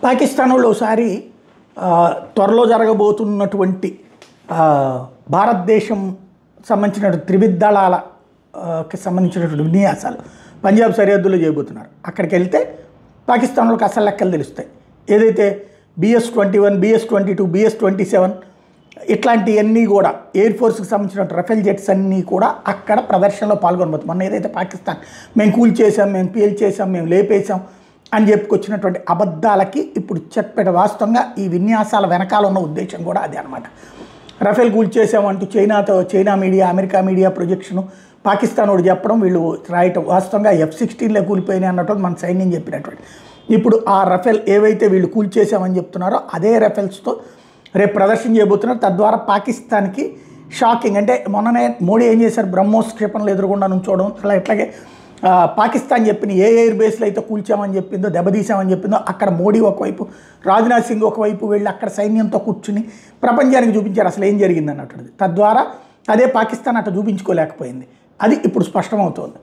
పాకిస్తాన్ వాళ్ళు ఒకసారి త్వరలో జరగబోతున్నటువంటి భారతదేశం సంబంధించిన త్రివిధ సంబంధించినటువంటి విన్యాసాలు పంజాబ్ సరిహద్దులో చేయబోతున్నారు. అక్కడికి వెళ్తే పాకిస్తాన్లోకి అసలు లెక్కలు తెలుస్తాయి. ఏదైతే BS-21, BS-22, BS-27 ఇట్లాంటివన్నీ కూడా ఎయిర్ ఫోర్స్కి సంబంధించిన రఫేల్ జెట్స్ అన్నీ కూడా అక్కడ ప్రదర్శనలో పాల్గొనబోతుంది. మొన్న ఏదైతే పాకిస్తాన్ మేము కూల్ చేసాం, మేము పేల్చేసాం, మేము లేపేసాం అని చెప్పుకొచ్చినటువంటి అబద్ధాలకి ఇప్పుడు చెప్పేట వాస్తవంగా ఈ విన్యాసాల వెనకాల ఉన్న ఉద్దేశం కూడా అదే అనమాట. రఫేల్ కూల్ చేసామంటూ China media, America media projection Pakistan వాడు చెప్పడం, వీళ్ళు రాయటం, వాస్తవంగా F-16 కూలిపోయినాయి అన్నట్టు మన సైన్యం చెప్పినటువంటి. ఇప్పుడు ఆ రఫేల్ ఏవైతే వీళ్ళు కూల్ చేసామని చెప్తున్నారో అదే రఫేల్స్తో రేపు ప్రదర్శన చేయబోతున్నారు. తద్వారా పాకిస్తాన్కి షాకింగ్. అంటే మొన్ననే మోడీ ఏం చేశారు, బ్రహ్మోస్ క్షిపణులు ఎదురుగుండా నుంచోవడం, అట్లాగే పాకిస్తాన్ చెప్పిన ఏ ఎయిర్ బేస్లో అయితే కూల్చామని చెప్పిందో, దెబ్బతీసామని చెప్పిందో అక్కడ మోడీ ఒకవైపు, రాజ్నాథ్ సింగ్ ఒకవైపు వెళ్ళి అక్కడ సైన్యంతో కూర్చుని ప్రపంచానికి చూపించారు అసలు ఏం జరిగింది అన్నటువంటిది. తద్వారా అదే పాకిస్తాన్ అట్లా చూపించుకోలేకపోయింది. అది ఇప్పుడు స్పష్టమవుతోంది.